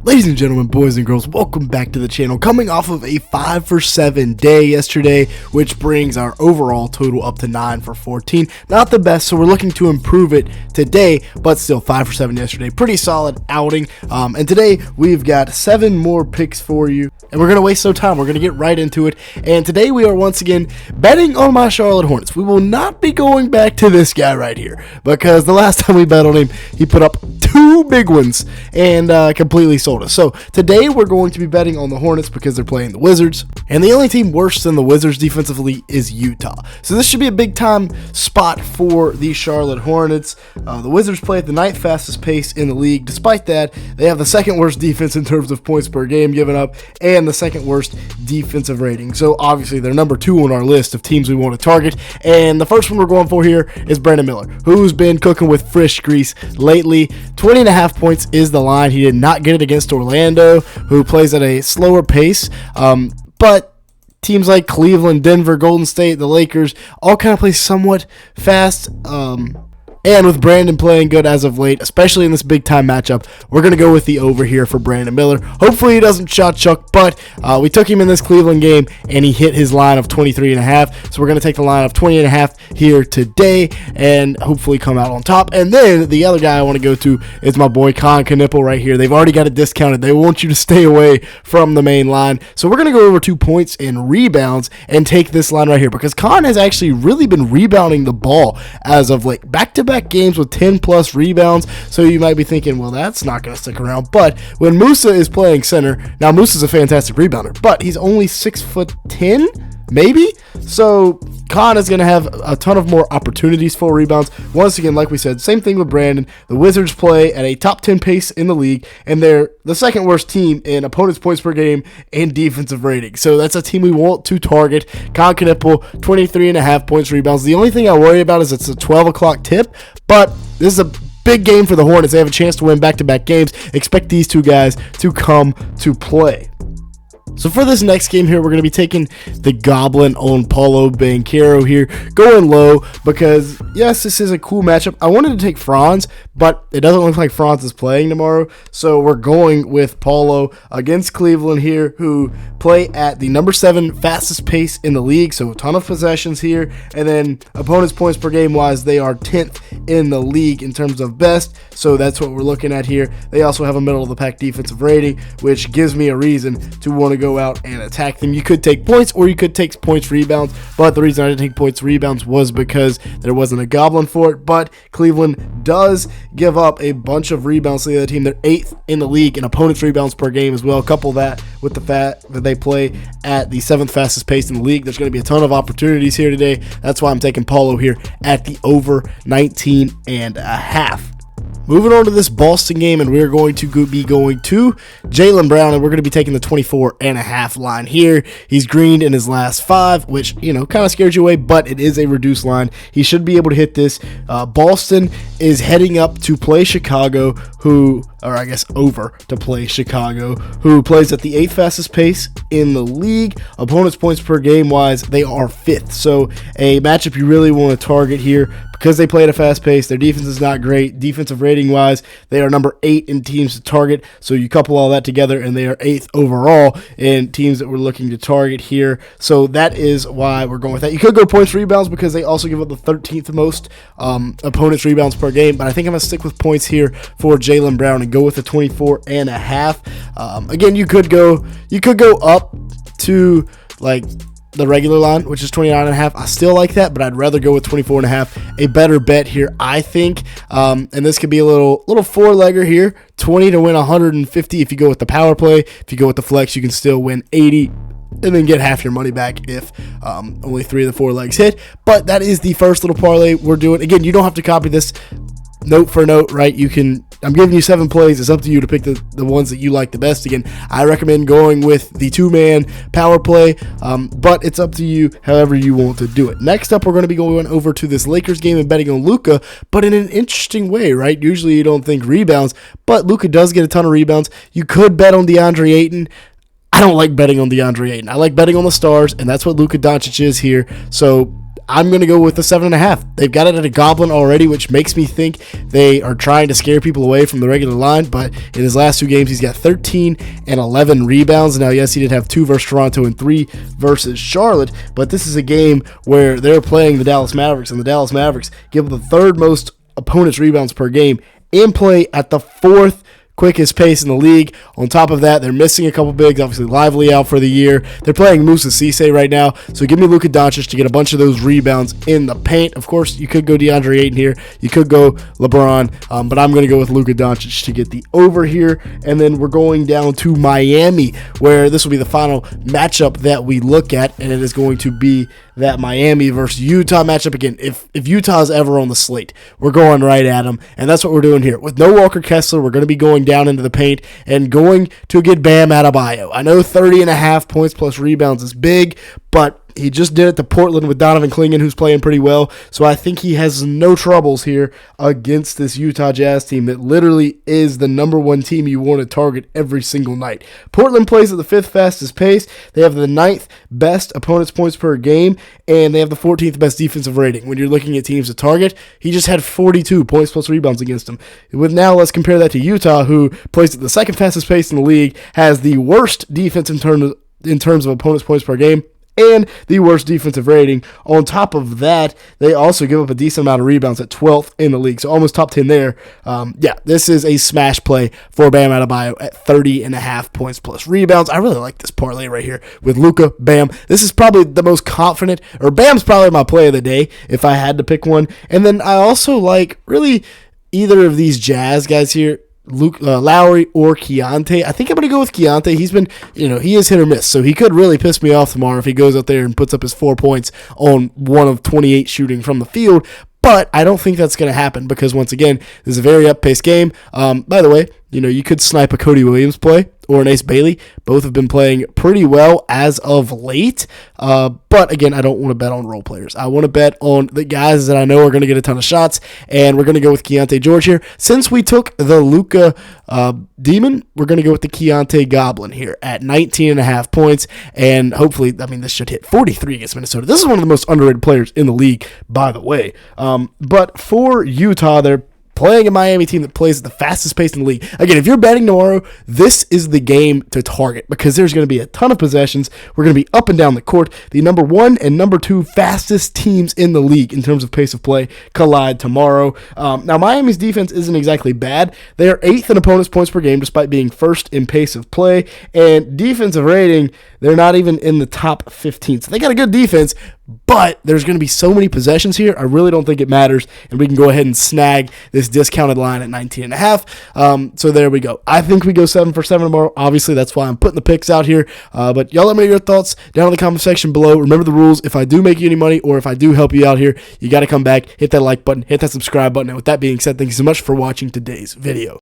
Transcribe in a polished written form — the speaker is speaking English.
Ladies and gentlemen, boys and girls, welcome back to the channel. Coming off of a 5 for 7 day yesterday, which brings our overall total up to 9 for 14. Not the best, so we're looking to improve it today, but still 5 for 7 yesterday. Pretty solid outing. And today we've got 7 more picks for you, and we're going to waste no time. We're going to get right into it. And today we are once again betting on my Charlotte Hornets. We will not be going back to this guy right here, because the last time we bet on him, he put up 2 big ones and completely sold us. So today we're going to be betting on the Hornets because they're playing the Wizards, and the only team worse than the Wizards defensively is Utah. So this should be a big time spot for the Charlotte Hornets. The Wizards play at the 9th fastest pace in the league. Despite that, they have the 2nd worst defense in terms of points per game given up and the 2nd worst defensive rating. So obviously they're number 2 on our list of teams we want to target. And the first one we're going for here is Brandon Miller, who's been cooking with fresh grease lately. 20.5 points is the line. He did not get it against Orlando, who plays at a slower pace, but teams like Cleveland, Denver, Golden State, the Lakers all kind of play somewhat fast. And with Brandon playing good as of late, especially in this big-time matchup, we're going to go with the over here for Brandon Miller. Hopefully he doesn't shot chuck, but we took him in this Cleveland game, and he hit his line of 23.5. So we're going to take the line of 20.5 here today and hopefully come out on top. And then the other guy I want to go to is my boy Con Knipple right here. They've already got it discounted. They want you to stay away from the main line. So we're going to go over 2 points and rebounds and take this line right here, because Con has actually really been rebounding the ball as of late. Back-to-back games with 10 plus rebounds. So you might be thinking, well, that's not going to stick around. But when Musa is playing center, now Musa's a fantastic rebounder, but he's only 6'10", maybe. So Con is going to have a ton of more opportunities for rebounds. Once again, like we said, same thing with Brandon. The Wizards play at a top 10 pace in the league, and they're the 2nd worst team in opponents' points per game and defensive rating. So that's a team we want to target. Con Knipple, 23.5 points, rebounds. The only thing I worry about is it's a 12 o'clock tip, but this is a big game for the Hornets. They have a chance to win back-to-back games. Expect these 2 guys to come to play. So for this next game here, we're going to be taking the Goblin on Paulo Banchero here, going low because, yes, this is a cool matchup. I wanted to take Franz, but it doesn't look like Franz is playing tomorrow, so we're going with Paulo against Cleveland here, who play at the number 7 fastest pace in the league, so a ton of possessions here, and then opponents' points per game wise, they are 10th in the league in terms of best, so that's what we're looking at here. They also have a middle-of-the-pack defensive rating, which gives me a reason to want to go out and attack them. You could take points or you could take points rebounds, but the reason I didn't take points rebounds was because there wasn't a Goblin for it. But Cleveland does give up a bunch of rebounds to the other team. They're 8th in the league in opponents rebounds per game as well. Couple that with the fact that they play at the 7th fastest pace in the league. There's going to be a ton of opportunities here today. That's why I'm taking Paulo here at the over 19.5. Moving on to this Boston game, and we're going to be going to Jaylen Brown, and we're going to be taking the 24.5 line here. He's greened in his last 5, which, kind of scares you away, but it is a reduced line. He should be able to hit this. Boston is heading up to play Chicago, over to play Chicago, who plays at the 8th fastest pace in the league. Opponents' points per game wise, they are 5th. So a matchup you really want to target here because they play at a fast pace. Their defense is not great. Defensive rating wise, they are number 8 in teams to target. So you couple all that together, and they are 8th overall in teams that we're looking to target here. So that is why we're going with that. You could go points rebounds because they also give up the 13th most opponents rebounds per game, but I think I'm going to stick with points here for Jaylen Brown and go with the 24.5. Again, you could go up to like the regular line, which is 29.5. I still like that, but I'd rather go with 24.5. A better bet here, I think. And this could be a little 4-legger here. 20 to win 150 if you go with the power play. If you go with the flex, you can still win 80 and then get half your money back if only 3 of the 4 legs hit. But that is the first little parlay we're doing. Again, you don't have to copy this note for note, right? I'm giving you 7 plays. It's up to you to pick the ones that you like the best. Again, I recommend going with the 2-man power play, but it's up to you however you want to do it. Next up, we're going to be going over to this Lakers game and betting on Luka, but in an interesting way, right? Usually you don't think rebounds, but Luka does get a ton of rebounds. You could bet on DeAndre Ayton. I don't like betting on DeAndre Ayton. I like betting on the stars, and that's what Luka Doncic is here. So I'm going to go with the 7.5. They've got it at a Goblin already, which makes me think they are trying to scare people away from the regular line. But in his last 2 games, he's got 13 and 11 rebounds. Now, yes, he did have 2 versus Toronto and 3 versus Charlotte, but this is a game where they're playing the Dallas Mavericks, and the Dallas Mavericks give the 3rd most opponents' rebounds per game and play at the 4th quickest pace in the league. On top of that, they're missing a couple bigs. Obviously, Lively out for the year. They're playing Moussa Cisse right now, so give me Luka Doncic to get a bunch of those rebounds in the paint. Of course, you could go DeAndre Ayton here. You could go LeBron, but I'm going to go with Luka Doncic to get the over here. And then we're going down to Miami, where this will be the final matchup that we look at, and it is going to be that Miami versus Utah matchup. Again, if Utah's ever on the slate, we're going right at them, and that's what we're doing here. With no Walker Kessler, we're going to be going down into the paint and going to get Bam Adebayo. I know 30.5 points plus rebounds is big, but he just did it to Portland with Donovan Clingan, who's playing pretty well. So I think he has no troubles here against this Utah Jazz team that literally is the number 1 team you want to target every single night. Portland plays at the 5th fastest pace. They have the 9th best opponent's points per game, and they have the 14th best defensive rating. When you're looking at teams to target, he just had 42 points plus rebounds against them. Now let's compare that to Utah, who plays at the 2nd fastest pace in the league, has the worst defense in terms of opponent's points per game, and the worst defensive rating. On top of that, they also give up a decent amount of rebounds at 12th in the league, so almost top 10 there. This is a smash play for Bam Adebayo at 30.5 points plus rebounds. I really like this parlay right here with Luka, Bam. This is probably the most confident, or Bam's probably my play of the day if I had to pick one. And then I also like really either of these Jazz guys here, Lowry or Keontae. I think I'm going to go with Keontae. He's been, he is hit or miss, so he could really piss me off tomorrow if he goes out there and puts up his 4 points on 1 of 28 shooting from the field. But I don't think that's going to happen because, once again, this is a very up-paced game. By the way, you could snipe a Cody Williams play or an Ace Bailey. Both have been playing pretty well as of late. But, again, I don't want to bet on role players. I want to bet on the guys that I know are going to get a ton of shots, and we're going to go with Keontae George here. Since we took the Luka Demon, we're going to go with the Keontae Goblin here at 19.5 points, and hopefully, this should hit 43 against Minnesota. This is one of the most underrated players in the league, by the way. But for Utah, they're playing a Miami team that plays at the fastest pace in the league. Again, if you're betting tomorrow, this is the game to target because there's going to be a ton of possessions. We're going to be up and down the court. The number 1 and number 2 fastest teams in the league in terms of pace of play collide tomorrow. Now, Miami's defense isn't exactly bad. They are 8th in opponents' points per game despite being 1st in pace of play. And defensive rating, they're not even in the top 15. So they got a good defense, but there's going to be so many possessions here. I really don't think it matters, and we can go ahead and snag this discounted line at 19.5. So there we go. I think we go 7 for 7 tomorrow. Obviously, that's why I'm putting the picks out here. But y'all let me know your thoughts down in the comment section below. Remember the rules. If I do make you any money or if I do help you out here, you got to come back, hit that like button, hit that subscribe button. And with that being said, thank you so much for watching today's video.